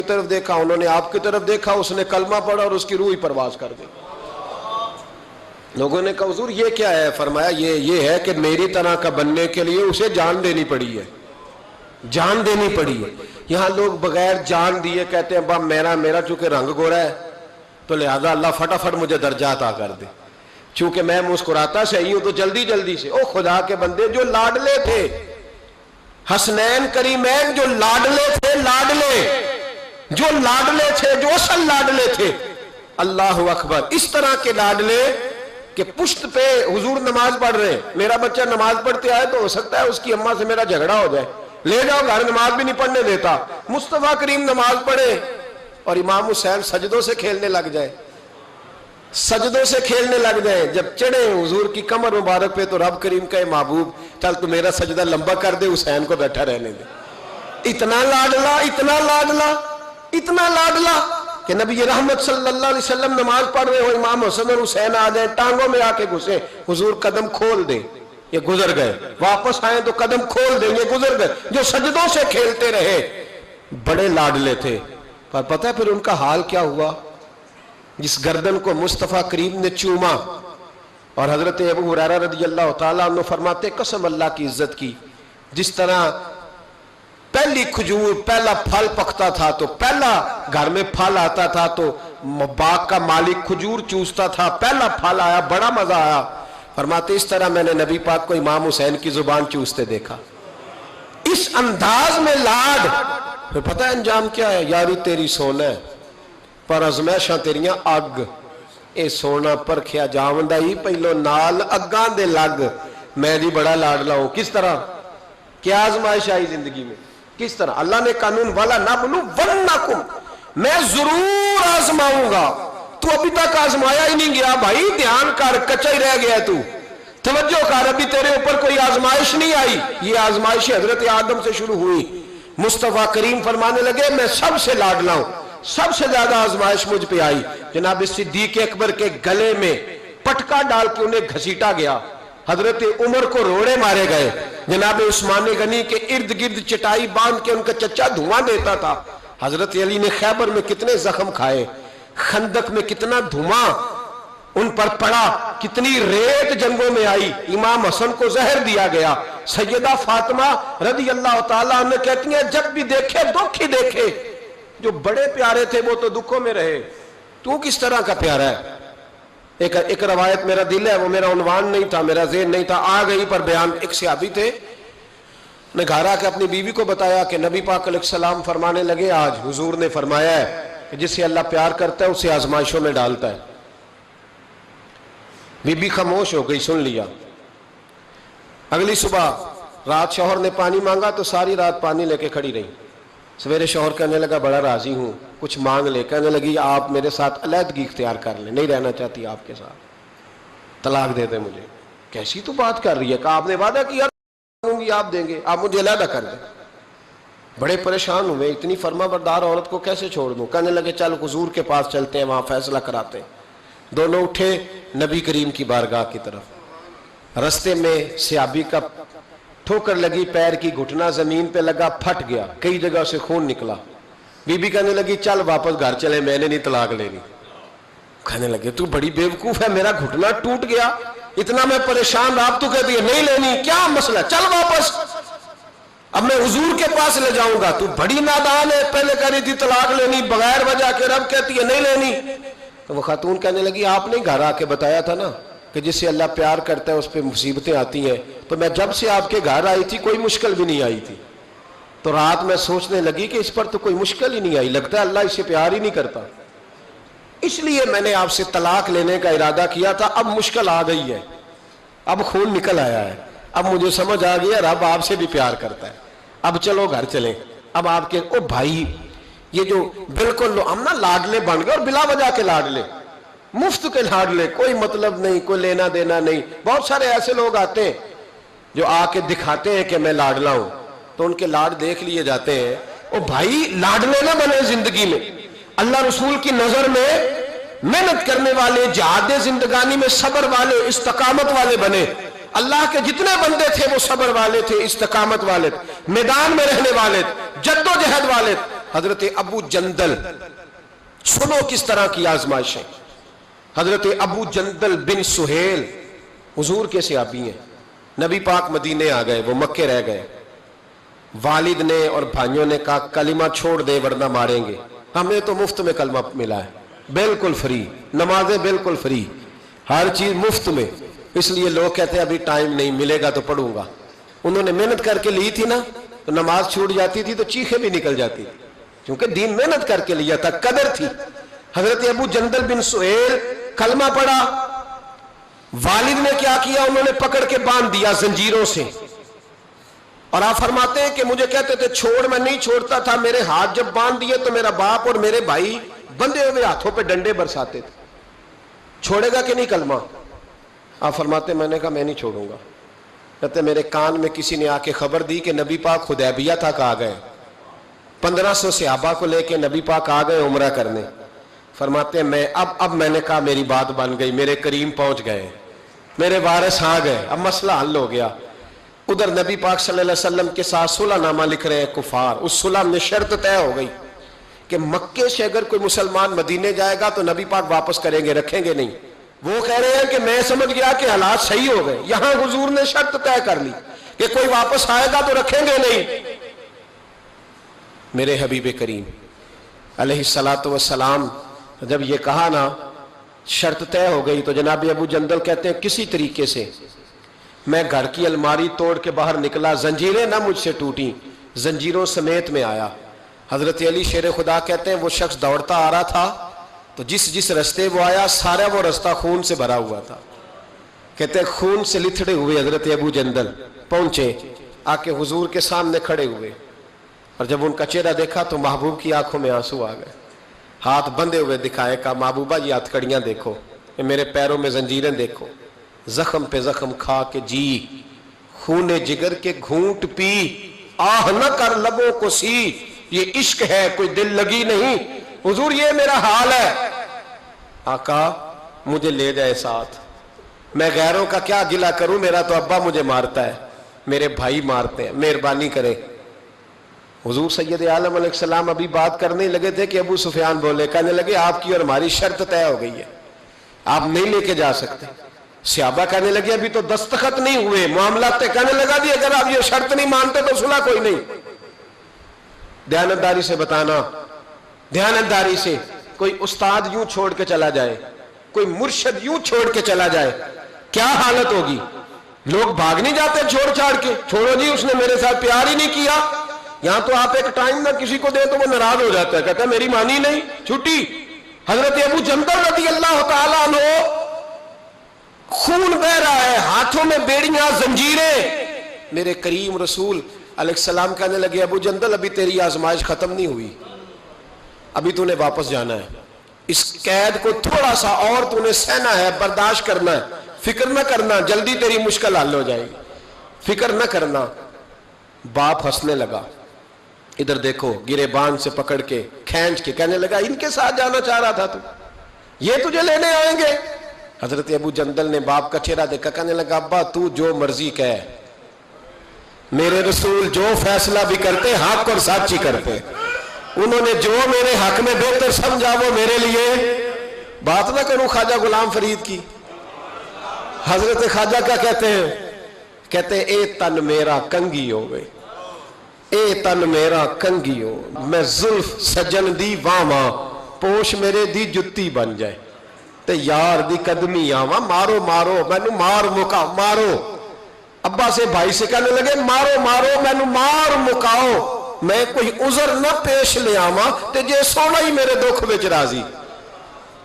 کی طرف دیکھا، انہوں نے آپ کی طرف دیکھا، اس نے کلمہ پڑھا اور اس کی روح ہی پرواز کر گئی۔ لوگوں نے کہا حضور یہ کیا ہے؟ فرمایا یہ ہے کہ میری طرح کا بننے کے لیے اسے جان دینی پڑی ہے، جان دینی پڑی ہے۔ یہاں لوگ بغیر جان دیے کہتے ہیں باپ میرا چونکہ رنگ گورا ہے تو لہذا اللہ فٹافٹ مجھے درجہ عطا کر دے، چونکہ میں مسکراتا صحیح ہوں تو جلدی جلدی سے۔ او خدا کے بندے، جو لاڈلے تھے حسنین کریمین، جو لاڈلے تھے، جو لاڈلے تھے، جو اصل لاڈلے تھے، اللہ اکبر، اس طرح کے لاڈلے کہ پشت پہ حضور نماز پڑھ رہے ہیں، میرا بچہ نماز پڑھتے آئے تو ہو سکتا ہے اس کی اماں سے میرا جھگڑا ہو جائے، لے جاؤ گھر، نماز بھی نہیں پڑھنے دیتا۔ مصطفیٰ کریم نماز پڑھے اور امام حسین سجدوں سے کھیلنے لگ جائے، سجدوں سے کھیلنے لگ جائیں۔ جب چڑھے حضور کی کمر مبارک پہ تو رب کریم کہے محبوب چل تو میرا سجدہ لمبا کر دے، حسین کو بیٹھا رہنے دے۔ اتنا لاڈلا، اتنا لاڈلا، اتنا لاڈلا کہ نبی رحمت صلی اللہ علیہ وسلم نماز پڑھ رہے ہو، امام حسن اور حسین آ جائیں، ٹانگوں میں آ کے گھسیں، حضور قدم کھول دیں، یہ گزر گئے، واپس آئیں تو قدم کھول دیں، یہ گزر گئے۔ جو سجدوں سے کھیلتے رہے، بڑے لاڈلے تھے، پر پتہ ہے پھر ان کا حال کیا ہوا؟ جس گردن کو مصطفیٰ کریم نے چوما، اور حضرت ابو ہریرہ رضی اللہ تعالیٰ عنہ فرماتے قسم اللہ کی عزت کی، جس طرح پہلی کھجور، پہلا پھل پکتا تھا تو پہلا گھر میں پھل آتا تھا تو باغ کا مالک کھجور چوستا تھا، پہلا پھل آیا، بڑا مزہ آیا، فرماتے اس طرح میں نے نبی پاک کو امام حسین کی زبان چوستے دیکھا، اس انداز میں لاڈ۔ پھر پتہ ہے انجام کیا ہے؟ یاری تیری سونا ہے پر ازمائشاں تیریاں اگ، اے سونا پرکھیا جاوندا ہی پہلو نال اگاں دے لگ، میں دی بڑا لاڈلا ہوں۔ کس طرح؟ کیا آزمائش آئی زندگی میں؟ کس طرح؟ اللہ نے قانون والا نبلونکم، میں ضرور آزماؤں گا، تو ابھی تک آزمایا ہی نہیں گیا بھائی، دھیان کر، کچا ہی رہ گیا تو توجہ کر، ابھی تیرے اوپر کوئی آزمائش نہیں آئی۔ یہ آزمائش حضرت آدم سے شروع ہوئی، مصطفیٰ کریم فرمانے لگے میں سب سے لاڈلا ہوں، سب سے زیادہ آزمائش مجھ پہ آئی۔ جناب صدیق اکبر کے گلے میں پٹکا ڈال کے انہیں گھسیٹا گیا، حضرت عمر کو روڑے مارے گئے، جناب عثمان غنی کے ارد گرد چٹائی باندھ کے ان کا چچا دھواں دیتا تھا، حضرت علی نے خیبر میں کتنے زخم کھائے، خندق میں کتنا دھواں ان پر پڑا، کتنی ریت جنگوں میں آئی، امام حسن کو زہر دیا گیا۔ سیدہ فاطمہ رضی اللہ تعالیٰ عنہ کہتی ہیں جب بھی دیکھے دکھ ہی دیکھے، جو بڑے پیارے تھے وہ تو دکھوں میں رہے، تو کس طرح کا پیارا ہے؟ ایک روایت میرا دل ہے، وہ میرا عنوان نہیں تھا، میرا ذہن نہیں تھا، آ گئی پر بیان۔ ایک صحابی تھے، نے گھر آ کے اپنی بیوی کو بتایا کہ نبی پاک علیہ السلام فرمانے لگے آج حضور نے فرمایا ہے کہ جس سے اللہ پیار کرتا ہے اسے آزمائشوں میں ڈالتا ہے۔ بی بی خاموش ہو گئی، سن لیا۔ اگلی صبح رات شوہر نے پانی مانگا تو ساری رات پانی لے کے کھڑی رہی۔ سویرے شوہر کہنے لگا بڑا راضی ہوں، کچھ مانگ لے، کہنے لگی آپ میرے ساتھ علیحدگی اختیار کر لیں، نہیں رہنا چاہتی آپ کے ساتھ، طلاق دے دیں مجھے۔ کیسی تو بات کر رہی ہے؟ کہا آپ نے وعدہ کیا گی آپ دیں گے، آپ مجھے علیحدہ کر دیں۔ بڑے پریشان ہوئے، اتنی فرما بردار عورت کو کیسے چھوڑ دوں؟ کہنے لگے چل حضور کے پاس چلتے ہیں، وہاں فیصلہ کراتے ہیں۔ دونوں اٹھے نبی کریم کی بارگاہ کی طرف، رستے میں صحابی کا ٹھوکر لگی، پیر کی گھٹنا زمین پہ لگا، پھٹ گیا، کئی جگہ سے خون نکلا۔ بی بی کہنے لگی چل واپس گھر چلے، میں نے نہیں طلاق لینی۔ کہنے لگے تو بڑی بیوقوف ہے، میرا گھٹنا ٹوٹ گیا، اتنا میں پریشان رہا، تو کہتی ہے نہیں لینی، کیا مسئلہ، چل واپس، اب میں حضور کے پاس لے جاؤں گا۔ تو بڑی نادان ہے، پہلے کہہ رہی تھی طلاق لینی بغیر وجہ کے، رب کہتی ہے نہیں لینی۔ تو وہ خاتون کہنے لگی آپ نے گھر آ کے بتایا تھا نا کہ جس سے اللہ پیار کرتا ہے اس پہ مصیبتیں آتی ہیں، تو میں جب سے آپ کے گھر آئی تھی کوئی مشکل بھی نہیں آئی تھی، تو رات میں سوچنے لگی کہ اس پر تو کوئی مشکل ہی نہیں آئی، لگتا ہے اللہ اس سے پیار ہی نہیں کرتا، اس لیے میں نے آپ سے طلاق لینے کا ارادہ کیا تھا۔ اب مشکل آ گئی ہے، اب خون نکل آیا ہے، اب مجھے سمجھ آ گیا رب آپ سے بھی پیار کرتا ہے، اب چلو گھر چلیں۔ اب آپ کے او بھائی، یہ جو بالکل ہم نا لاڈلے بن گئے، اور بلا وجہ کے لاڈلے، مفت کے لاڈلے، کوئی مطلب نہیں، کوئی لینا دینا نہیں۔ بہت سارے ایسے لوگ آتے ہیں جو آ کے دکھاتے ہیں کہ میں لاڈلا ہوں، تو ان کے لاڈ دیکھ لیے جاتے ہیں۔ او بھائی لاڈلے نہ بنے زندگی میں، اللہ رسول کی نظر میں محنت کرنے والے، جہاد زندگانی میں صبر والے، استقامت والے بنے۔ اللہ کے جتنے بندے تھے وہ صبر والے تھے، استقامت والے، میدان میں رہنے والے، جد و جہد والے۔ حضرت ابو جندل، سنو کس طرح کی آزمائشیں. حضرت ابو جندل بن سہیل حضور کے صحابی ہیں. نبی پاک مدینے آ گئے، وہ مکے رہ گئے. والد نے اور بھائیوں نے کہا کلمہ چھوڑ دے ورنہ ماریں گے. ہمیں تو مفت میں کلمہ ملا ہے، بالکل فری، نمازیں بالکل فری، ہر چیز مفت میں. اس لیے لوگ کہتے ہیں ابھی ٹائم نہیں، ملے گا تو پڑھوں گا. انہوں نے محنت کر کے لی تھی نا، تو نماز چھوٹ جاتی تھی تو چیخیں بھی نکل جاتی تھی، کیونکہ دین محنت کر کے لیا تھا، قدر تھی. حضرت ابو جندل بن سہیل کلمہ پڑھا. والد نے کیا کیا؟ انہوں نے پکڑ کے باندھ دیا زنجیروں سے. اور آپ فرماتے ہیں کہ مجھے کہتے تھے چھوڑ، میں نہیں چھوڑتا تھا. میرے ہاتھ جب باندھ دیے تو میرا باپ اور میرے بھائی بندھے ہوئے ہاتھوں پہ ڈنڈے برساتے تھے. چھوڑے گا کہ نہیں کلمہ؟ آپ فرماتے میں نے کہا میں نہیں چھوڑوں گا. کہتے میرے کان میں کسی نے آ کے خبر دی کہ نبی پاک حدیبیہ تک آ گئے، 1500 صحابہ کو لے کے نبی پاک آ گئے عمرہ کرنے. فرماتے ہیں میں اب میں نے کہا میری بات بن گئی، میرے کریم پہنچ گئے، میرے وارث آ گئے، اب مسئلہ حل ہو گیا. ادھر نبی پاک صلی اللہ علیہ وسلم کے ساتھ صلح نامہ لکھ رہے ہیں کفار. اس صلح میں شرط طے ہو گئی کہ مکے سے اگر کوئی مسلمان مدینے جائے گا تو نبی پاک واپس کریں گے، رکھیں گے نہیں. وہ کہہ رہے ہیں کہ میں سمجھ گیا کہ حالات صحیح ہو گئے. یہاں حضور نے شرط طے کر لی کہ کوئی واپس آئے گا تو رکھیں گے نہیں. میرے حبیب کریم علیہ الصلوۃ والسلام جب یہ کہا نا شرط طے ہو گئی، تو جناب ابو جندل کہتے ہیں کسی طریقے سے میں گھر کی الماری توڑ کے باہر نکلا، زنجیریں نہ مجھ سے ٹوٹیں، زنجیروں سمیت میں آیا. حضرت علی شیر خدا کہتے ہیں وہ شخص دوڑتا آ رہا تھا تو جس رستے وہ آیا سارا وہ رستہ خون سے بھرا ہوا تھا. کہتے ہیں خون سے لتھڑے ہوئے حضرت ابو جندل پہنچے، آ کے حضور کے سامنے کھڑے ہوئے. اور جب ان کا چہرہ دیکھا تو محبوب کی آنکھوں میں آنسو آ گئے. ہاتھ بندھے ہوئے دکھائے، کہا محبوبہ یہ ہتھ کڑیاں دیکھو، یہ میرے پیروں میں زنجیریں دیکھو، زخم پہ زخم کھا کے جی، خون جگر کے گھونٹ پی، آہ نہ کر لبوں کو سی، یہ عشق ہے کوئی دل لگی نہیں. حضور یہ میرا حال ہے. آقا مجھے لے جائے ساتھ، میں غیروں کا کیا گلہ کروں، میرا تو ابا مجھے مارتا ہے، میرے بھائی مارتے ہیں، مہربانی کرے. حضور سید عالم علیہ السلام ابھی بات کرنے لگے تھے کہ ابو سفیان بولے، کہنے لگے آپ کی اور ہماری شرط طے ہو گئی ہے، آپ نہیں لے کے جا سکتے. صحابہ کہنے لگے ابھی تو دستخط نہیں ہوئے، معاملات تے. کہنے لگا جی اگر آپ یہ شرط نہیں مانتے تو صلح کوئی نہیں. دیانتداری سے بتانا، دیانتداری سے. کوئی استاد یوں چھوڑ کے چلا جائے، کوئی مرشد یوں چھوڑ کے چلا جائے، کیا حالت ہوگی؟ لوگ بھاگ نہیں جاتے چھوڑ چھاڑ کے، چھوڑو جی اس نے میرے ساتھ پیار ہی نہیں کیا. یہاں تو آپ ایک ٹائم نہ کسی کو دے تو وہ ناراض ہو جاتا ہے، کہتا ہے میری مانی نہیں، چھٹی. حضرت ابو جندل رضی اللہ تعالیٰ عنہ خون بہ رہا ہے، ہاتھوں میں بیڑیاں، زنجیریں. میرے کریم رسول علیہ السلام کہنے لگے ابو جندل ابھی تیری آزمائش ختم نہیں ہوئی، ابھی تو نے واپس جانا ہے. اس قید کو تھوڑا سا اور تو نے سہنا ہے، برداشت کرنا ہے، فکر نہ کرنا، جلدی تیری مشکل حل ہو جائے گی، فکر نہ کرنا. باپ ہنسنے لگا، ادھر دیکھو، گریبان سے پکڑ کے کھینچ کے کہنے لگا ان کے ساتھ جانا چاہ رہا تھا تو، یہ تجھے لینے آئیں گے. حضرت ابو جندل نے باپ کا چہرہ دیکھا، کہنے لگا ابا تو جو مرضی کہے، میرے رسول جو فیصلہ بھی کرتے حق اور سچ ہی کرتے. انہوں نے جو میرے حق میں بہتر سمجھا وہ میرے لیے. بات نہ کروں خواجہ غلام فرید کی. حضرت خواجہ کیا کہتے ہیں؟ کہتے ہیں اے تن میرا کنگی ہو گئے، اے تن میرا کنگی ہو، میں زلف سجن دی واواں، پوش میرے دی جتی بن جائے، تے یار دی قدمی آواں، مارو مارو مینو مار مکا مارو. ابا سے بھائی سے کہنے لگے مارو مارو مینو مار مکاؤ، میں کوئی عذر نہ پیش لے آواں تے جے سونا ہی میرے دکھ وچ راضی،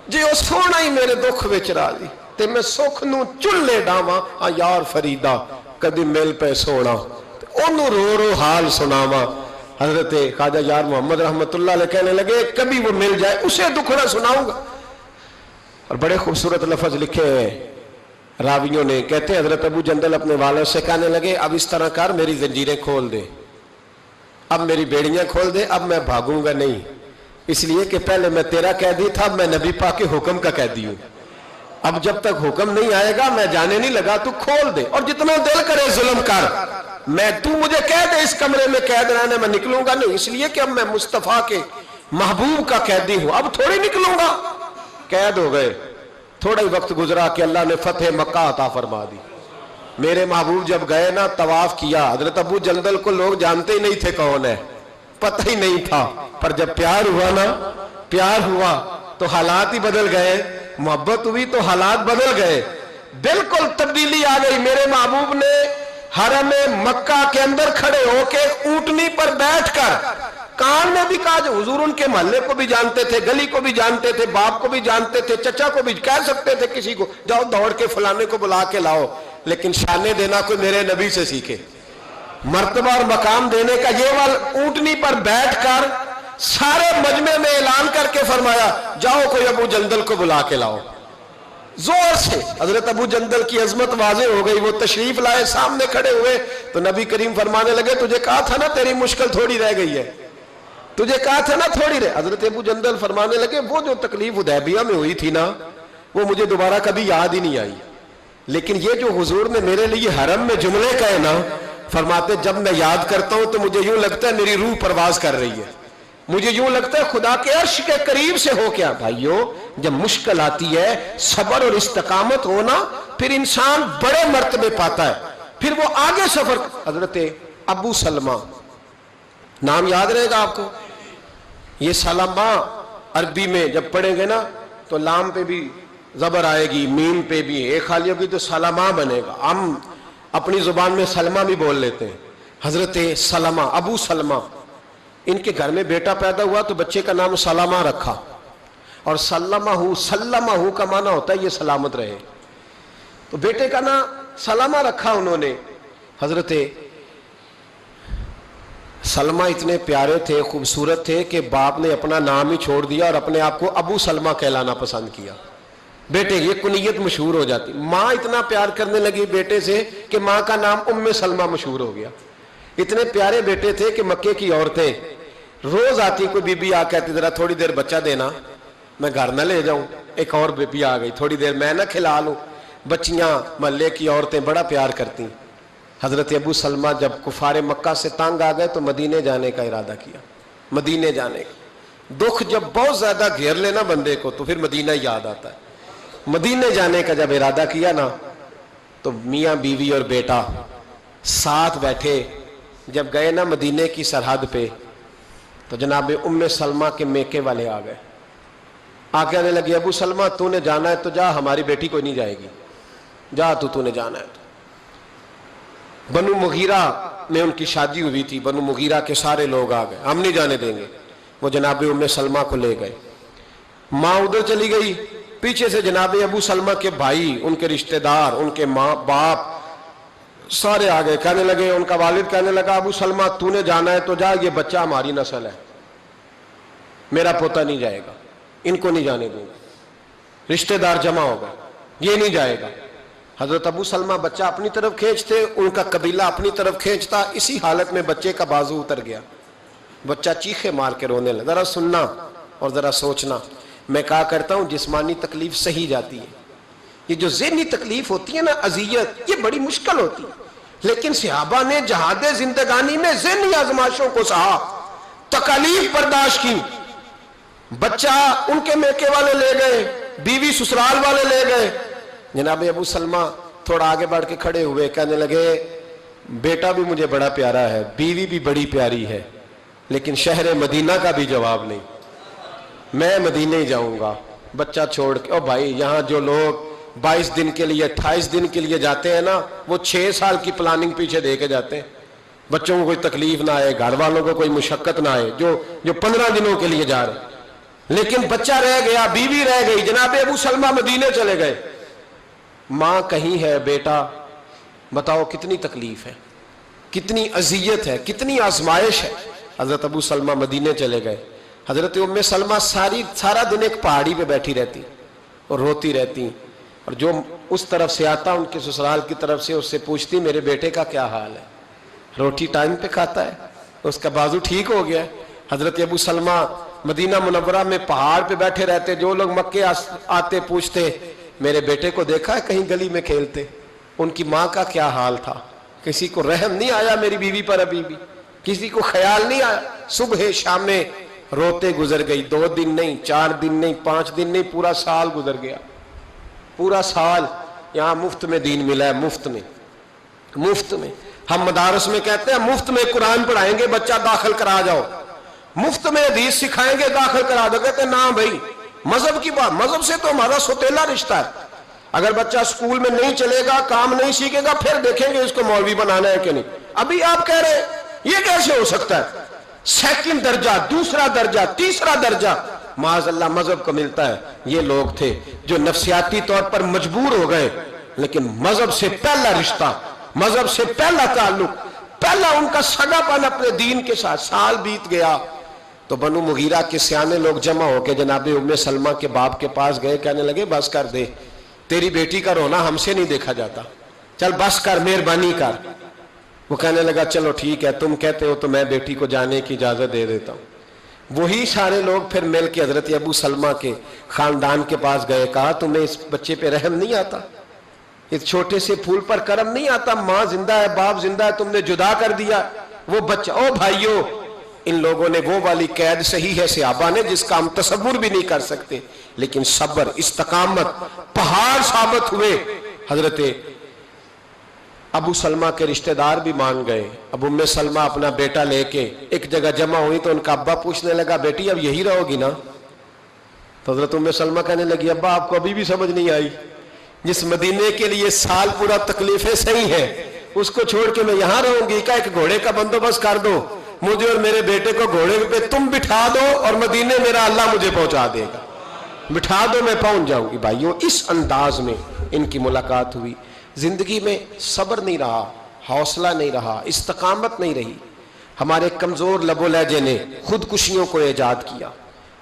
جے او سونا ہی میرے دکھ وچ راضی تے میں سکھ نو چلے ڈاواں. ہاں یار فریدا کدی مل پہ سونا، انہوں رو رو حال سناواں. حضرت خواجہ یار محمد رحمت اللہ علیہ کہنے لگے کبھی وہ مل جائے اسے دکھڑا سناؤں گا. اور بڑے خوبصورت لفظ لکھے ہیں راویوں نے. کہتے ہیں حضرت ابو جندل اپنے والد سے کہنے لگے اب اس طرح کر، میری زنجیریں کھول دے، اب میری بیڑیاں کھول دے، اب میں بھاگوں گا نہیں، اس لیے کہ پہلے میں تیرا قیدی تھا، میں نبی پاک کے حکم کا قیدی ہوں. اب جب تک حکم نہیں آئے گا میں جانے نہیں لگا، تو کھول دے اور جتنا دل کرے ظلم کر. میں تو مجھے کہہ دے اس کمرے میں قید رہنے میں نکلوں گا نہیں، اس لیے کہ اب میں مصطفیٰ کے محبوب کا قیدی ہوں، اب تھوڑی نکلوں گا۔ قید ہو گئے، تھوڑا ہی وقت گزرا کہ اللہ نے فتح مکہ عطا فرما دی۔ میرے محبوب جب گئے نا طواف کیا، حضرت ابو جندل کو لوگ جانتے ہی نہیں تھے کون ہے، پتہ ہی نہیں تھا، پر جب پیار ہوا نا، پیار ہوا تو حالات ہی بدل گئے، محبت ہوئی تو حالات بدل گئے، بالکل تبدیلی آ گئی۔ میرے محبوب نے حرم مکہ کے اندر کھڑے ہو کے اونٹنی پر بیٹھ کر کان میں بھی کہا، جو حضور ان کے محلے کو بھی جانتے تھے، گلی کو بھی جانتے تھے، باپ کو بھی جانتے تھے، چچا کو بھی کہہ سکتے تھے کسی کو، جاؤ دوڑ کے فلانے کو بلا کے لاؤ، لیکن شانے دینا کوئی میرے نبی سے سیکھے، مرتبہ اور مقام دینے کا یہ وال اونٹنی پر بیٹھ کر سارے مجمع میں اعلان کر کے فرمایا، جاؤ کوئی ابو جندل کو بلا کے لاؤ۔ زور سے حضرت ابو جندل کی عظمت واضح ہو گئی، وہ تشریف لائے، سامنے کھڑے ہوئے تو نبی کریم فرمانے لگے، تجھے کہا تھا نا تیری مشکل تھوڑی رہ گئی ہے، تجھے کہا تھا نا تھوڑی رہ۔ حضرت ابو جندل فرمانے لگے، وہ جو تکلیف حدیبیہ میں ہوئی تھی نا، وہ مجھے دوبارہ کبھی یاد ہی نہیں آئی، لیکن یہ جو حضور نے میرے لیے حرم میں جملے کہے نا، فرماتے جب میں یاد کرتا ہوں تو مجھے یوں لگتا ہے میری روح پرواز کر رہی ہے، مجھے یوں لگتا ہے خدا کے عرش کے قریب سے ہو کیا۔ بھائیو، جب مشکل آتی ہے، صبر اور استقامت ہونا، پھر انسان بڑے مرتبے پاتا ہے، پھر وہ آگے سفر۔ حضرت ابو سلمہ، نام یاد رہے گا آپ کو، یہ سلمہ عربی میں جب پڑھیں گے نا تو لام پہ بھی زبر آئے گی، میم پہ بھی ایک خالی ہوگی تو سلمہ بنے گا۔ ہم اپنی زبان میں سلمہ بھی بول لیتے ہیں۔ حضرت سلمہ، ابو سلمہ، ان کے گھر میں بیٹا پیدا ہوا تو بچے کا نام سلمہ رکھا، اور سلمہ کا معنی ہوتا ہے یہ سلامت رہے، تو بیٹے کا نام سلمہ رکھا انہوں نے۔ حضرت سلمہ اتنے پیارے تھے، خوبصورت تھے کہ باپ نے اپنا نام ہی چھوڑ دیا اور اپنے آپ کو ابو سلمہ کہلانا پسند کیا۔ بیٹے یہ کنیت مشہور ہو جاتی، ماں اتنا پیار کرنے لگی بیٹے سے کہ ماں کا نام ام سلمہ مشہور ہو گیا۔ اتنے پیارے بیٹے تھے کہ مکے کی عورتیں روز آتی، کوئی بی بی آ کہتی ذرا تھوڑی دیر بچہ دینا، میں گھر نہ لے جاؤں، ایک اور بی بی آ گئی، تھوڑی دیر میں نہ کھلا لوں۔ بچیاں محلے کی عورتیں بڑا پیار کرتی۔ حضرت ابو سلمہ جب کفار مکہ سے تنگ آ گئے تو مدینے جانے کا ارادہ کیا، مدینے جانے کا۔ دکھ جب بہت زیادہ گھیر لینا بندے کو تو پھر مدینہ یاد آتا ہے۔ مدینے جانے کا جب ارادہ کیا نا تو میاں بیوی اور بیٹا ساتھ بیٹھے، جب گئے نا مدینے کی سرحد پہ تو جناب ام سلمہ کے میکے والے آ گئے، آ کے آنے لگے، ابو سلمہ تو نے جانا ہے تو جا، ہماری بیٹی کوئی نہیں جائے گی، جا تو نے جانا ہے تو۔ بنو مغیرہ میں ان کی شادی ہوئی تھی، بنو مغیرہ کے سارے لوگ آ گئے، ہم نہیں جانے دیں گے۔ وہ جناب ام سلمہ کو لے گئے، ماں ادھر چلی گئی، پیچھے سے جناب ابو سلمہ کے بھائی، ان کے رشتہ دار، ان کے ماں باپ سارے آ گئے، کہنے لگے، ان کا والد کہنے لگا، ابو سلمہ تو نے جانا ہے تو جا، یہ بچہ ہماری نسل ہے، میرا پوتا نہیں جائے گا، ان کو نہیں جانے دوں گا۔ رشتہ دار جمع ہو گئے، یہ نہیں جائے گا۔ حضرت ابو سلمہ بچہ اپنی طرف کھینچتے، ان کا قبیلہ اپنی طرف کھینچتا، اسی حالت میں بچے کا بازو اتر گیا، بچہ چیخے مار کے رونے لگا۔ ذرا سننا اور ذرا سوچنا، میں کہا کرتا ہوں جسمانی تکلیف سہی جاتی ہے، یہ جو ذہنی تکلیف ہوتی ہے نا، اذیت، یہ بڑی مشکل ہوتی ہے، لیکن صحابہ نے جہاد زندگانی میں ذہنی آزمائشوں کو سہا، تکالیف برداشت کی۔ بچہ ان کے میکے والے لے گئے، بیوی سسرال والے لے گئے۔ جناب ابو سلمہ تھوڑا آگے بڑھ کے کھڑے ہوئے، کہنے لگے، بیٹا بھی مجھے بڑا پیارا ہے، بیوی بھی بڑی پیاری ہے، لیکن شہر مدینہ کا بھی جواب نہیں، میں مدینہ ہی جاؤں گا بچہ چھوڑ کے۔ اور بھائی یہاں جو لوگ 22 دن کے لیے 28 دن کے لیے جاتے ہیں نا، وہ 6 سال کی پلاننگ پیچھے دے کے جاتے ہیں، بچوں کو کوئی تکلیف نہ آئے، گھر والوں کو کوئی مشقت نہ آئے، جو 15 دنوں کے لیے جا رہے ہیں۔ لیکن بچہ رہ گیا، بیوی رہ گئی، جناب ابو سلمہ مدینے چلے گئے، ماں کہیں ہے، بیٹا بتاؤ کتنی تکلیف ہے، کتنی اذیت ہے، کتنی آزمائش ہے۔ حضرت ابو سلمہ مدینے چلے گئے۔ حضرت ام سلمہ سارا دن ایک پہاڑی پہ بیٹھی رہتی اور روتی رہتی، اور جو اس طرف سے آتا ان کے سسرال کی طرف سے، اس سے پوچھتی میرے بیٹے کا کیا حال ہے، روٹی ٹائم پہ کھاتا ہے، اس کا بازو ٹھیک ہو گیا ہے۔ حضرت ابو سلمہ مدینہ منورہ میں پہاڑ پہ بیٹھے رہتے، جو لوگ مکے آتے پوچھتے میرے بیٹے کو دیکھا ہے کہیں گلی میں کھیلتے، ان کی ماں کا کیا حال تھا، کسی کو رحم نہیں آیا میری بیوی پر ابھی بھی؟ کسی کو خیال نہیں آیا؟ صبح شام میں روتے گزر گئی، 2 دن نہیں، 4 دن نہیں، 5 دن نہیں، پورا سال گزر گیا، پورا سال یہاں مفت میں دین ملا ہے، مفت میں، مفت میں۔ ہم مدارس میں کہتے ہیں مفت میں قرآن پڑھائیں گے، بچہ داخل کرا جاؤ، مفت میں حدیث سکھائیں گے، داخل کرا دو۔ کہتے ہیں نا بھائی، مذہب کی بات، مذہب سے تو ہمارا سوتیلا رشتہ ہے۔ اگر بچہ اسکول میں نہیں چلے گا، کام نہیں سیکھے گا، پھر دیکھیں گے اس کو مولوی بنانا ہے کہ نہیں۔ ابھی آپ کہہ رہے ہیں یہ کیسے ہو سکتا ہے؟ سیکنڈ درجہ، دوسرا درجہ، تیسرا درجہ معاذ اللہ مذہب کو ملتا ہے۔ یہ لوگ تھے جو نفسیاتی طور پر مجبور ہو گئے، لیکن مذہب سے پہلا رشتہ، مذہب سے پہلا تعلق، پہلا ان کا سگا پن اپنے دین کے ساتھ۔ سال بیت گیا تو بنو مغیرہ کے سیانے لوگ جمع ہو کے جناب ام سلمہ کے باپ کے پاس گئے، کہنے لگے بس کر دے، تیری بیٹی کا رونا ہم سے نہیں دیکھا جاتا، چل بس کر، مہربانی کر۔ وہ کہنے لگا چلو ٹھیک ہے، تم کہتے ہو تو میں بیٹی کو جانے کی اجازت دے دیتا ہوں۔ وہی سارے لوگ پھر مل کے حضرت ابو سلمہ کے خاندان کے پاس گئے، کہا تمہیں اس بچے پہ رحم نہیں آتا؟ اس چھوٹے سے پھول پر کرم نہیں آتا؟ ماں زندہ ہے، باپ زندہ ہے، تم نے جدا کر دیا وہ بچہ۔ او بھائیو، ان لوگوں نے وہ والی قید صحیح ہے صحابہ نے جس کا ہم تصور بھی نہیں کر سکتے، لیکن صبر، استقامت پہاڑ ثابت ہوئے۔ حضرت ابو سلمہ کے رشتہ دار بھی مان گئے۔ اب ام سلمہ اپنا بیٹا لے کے ایک جگہ جمع ہوئی تو ان کا ابا پوچھنے لگا بیٹی اب یہی رہو گی نا؟ تو حضرت ام سلمہ کہنے لگی ابا آپ کو ابھی بھی سمجھ نہیں آئی؟ جس مدینے کے لیے سال پورا تکلیفیں صحیح ہیں، اس کو چھوڑ کے میں یہاں رہوں گی؟ کا ایک گھوڑے کا بندوبست کر دو، مجھے اور میرے بیٹے کو گھوڑے پہ تم بٹھا دو اور مدینے میرا اللہ مجھے پہنچا دے گا، بٹھا دو میں پہنچ جاؤں گی۔ بھائیو، اس انداز میں ان کی ملاقات ہوئی۔ زندگی میں صبر نہیں رہا، حوصلہ نہیں رہا، استقامت نہیں رہی۔ ہمارے کمزور لب و لہجے نے خودکشیوں کو ایجاد کیا،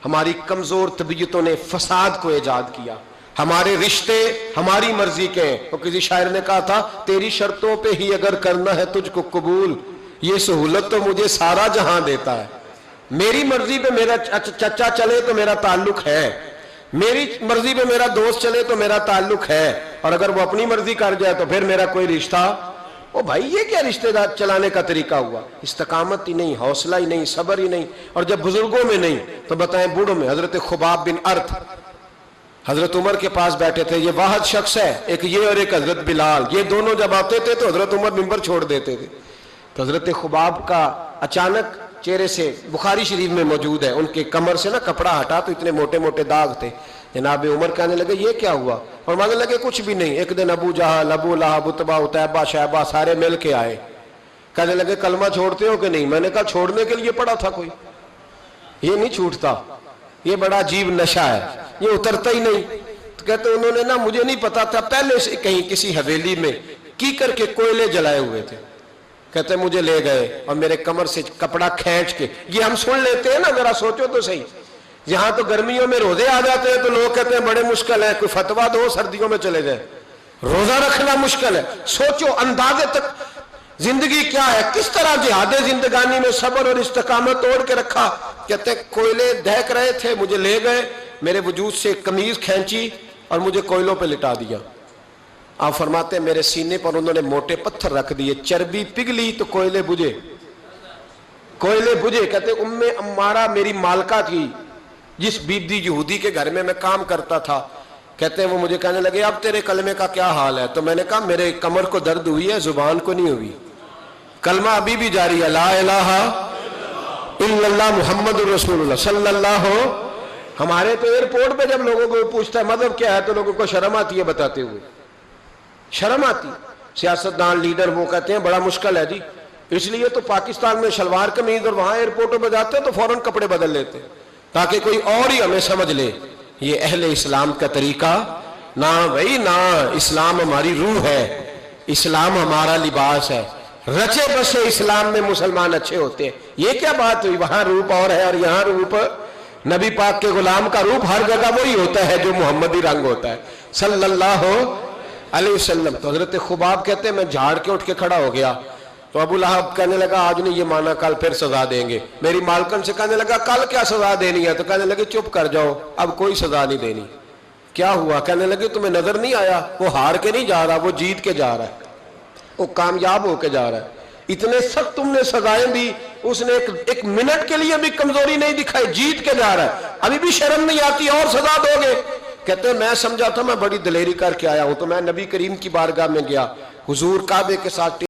ہماری کمزور طبیعتوں نے فساد کو ایجاد کیا، ہمارے رشتے ہماری مرضی کے ہیں۔ اور کسی شاعر نے کہا تھا تیری شرطوں پہ ہی اگر کرنا ہے تجھ کو قبول، یہ سہولت تو مجھے سارا جہاں دیتا ہے۔ میری مرضی پہ میرا چچا چلے تو میرا تعلق ہے، میری مرضی پہ میرا دوست چلے تو میرا تعلق ہے، اور اگر وہ اپنی مرضی کر جائے تو پھر میرا کوئی رشتہ۔ او بھائی، یہ کیا رشتہ دار چلانے کا طریقہ ہوا؟ استقامت ہی نہیں، حوصلہ ہی نہیں، صبر ہی نہیں، اور جب بزرگوں میں نہیں تو بتائیں بوڑھوں میں۔ حضرت خباب بن ارت حضرت عمر کے پاس بیٹھے تھے، یہ واحد شخص ہے، ایک یہ اور ایک حضرت بلال، یہ دونوں جب آتے تھے تو حضرت عمر ممبر چھوڑ دیتے تھے۔ تو حضرت خباب کا اچانک چہرے سے، بخاری شریف میں موجود ہے، ان کے کمر سے نا کپڑا ہٹا تو اتنے موٹے موٹے داغ تھے۔ جناب عمر کہنے لگے یہ کیا ہوا؟ اور ماننے لگے کچھ بھی نہیں۔ ایک دن ابو جہل، ابو لہب، عتبہ، عتیبہ، شیبہ سارے مل کے آئے، کہنے لگے کلمہ چھوڑتے ہو کہ نہیں؟ میں نے کہا چھوڑنے کے لیے پڑا تھا کوئی، یہ نہیں چھوٹتا، یہ بڑا عجیب نشہ ہے، یہ اترتا ہی نہیں۔ تو کہتے انہوں نے نا مجھے نہیں پتا تھا، پہلے سے کہیں کسی حویلی میں کیکر کے کوئلے جلائے ہوئے تھے، کہتے مجھے لے گئے اور میرے کمر سے کپڑا کھینچ کے، یہ ہم سن لیتے ہیں نا، ذرا سوچو تو صحیح، یہاں تو گرمیوں میں روزے آ جاتے ہیں تو لوگ کہتے ہیں بڑے مشکل ہے، کوئی فتویٰ دو سردیوں میں چلے جائیں، روزہ رکھنا مشکل ہے۔ سوچو اندازے تک زندگی کیا ہے، کس طرح جہاد زندگانی میں صبر اور استقامت توڑ کے رکھا۔ کہتے ہیں کوئلے دہک رہے تھے، مجھے لے گئے، میرے وجود سے قمیض کھینچی اور مجھے کوئلوں پہ لٹا دیا۔ آپ فرماتے ہیں میرے سینے پر انہوں نے موٹے پتھر رکھ دیے، چربی پگھلی تو کوئلے بجھے، کوئلے بجھے۔ کہتے ام عمارہ میری مالکہ تھی، جس بیبی یہودی کے گھر میں میں کام کرتا تھا، کہتے ہیں وہ مجھے کہنے لگے اب تیرے کلمے کا کیا حال ہے؟ تو میں نے کہا میرے کمر کو درد ہوئی ہے، زبان کو نہیں ہوئی، کلمہ ابھی بھی جاری ہے، لا الہ الا اللہ محمد الرسول اللہ صلی اللہ ہو۔ ہمارے تو ایئرپورٹ پہ جب لوگوں کو پوچھتا ہے مذہب کیا ہے تو لوگوں کو شرم آتی ہے بتاتے ہوئے، شرم آتی۔ سیاستدان لیڈر وہ کہتے ہیں بڑا مشکل ہے جی، اس لیے تو پاکستان میں شلوار قمیض، اور وہاں ایئرپورٹوں پہ جاتے ہیں تو فوراً کپڑے بدل لیتے تاکہ کوئی اور ہی ہمیں سمجھ لے۔ یہ اہل اسلام کا طریقہ نہ بھائی، نہ اسلام ہماری روح ہے، اسلام ہمارا لباس ہے، رچے بسے اسلام میں مسلمان اچھے ہوتے ہیں۔ یہ کیا بات ہوئی؟ وہاں روپ اور ہے اور یہاں روپ، نبی پاک کے غلام کا روپ ہر جگہ وہی ہوتا ہے جو محمدی رنگ ہوتا ہے صلی اللہ علیہ وسلم۔ تو حضرت خباب کہتے ہیں میں جھاڑ کے اٹھ کے کھڑا ہو گیا، تو ابو لہب کہنے لگا آج نہیں یہ مانا کل پھر سزا دیں گے۔ میری مالکن سے کہنے لگا کل کیا سزا دینی ہے؟ تو کہنے لگے چپ کر جاؤ، اب کوئی سزا نہیں دینی۔ کیا ہوا؟ کہنے لگے تمہیں نظر نہیں آیا وہ ہار کے نہیں جا رہا، وہ جیت کے جا رہا ہے۔ وہ کامیاب ہو کے جا رہا ہے. اتنے سخت تم نے سزائیں دی, اس نے ایک منٹ کے لیے بھی کمزوری نہیں دکھائی, جیت کے جا رہا ہے. ابھی بھی شرم نہیں آتی اور سزا دو گے؟ کہتے ہیں میں سمجھا تھا میں بڑی دلیری کر کے آیا ہوں, تو میں نبی کریم کی بارگاہ میں گیا, حضور کعبے کے ساتھ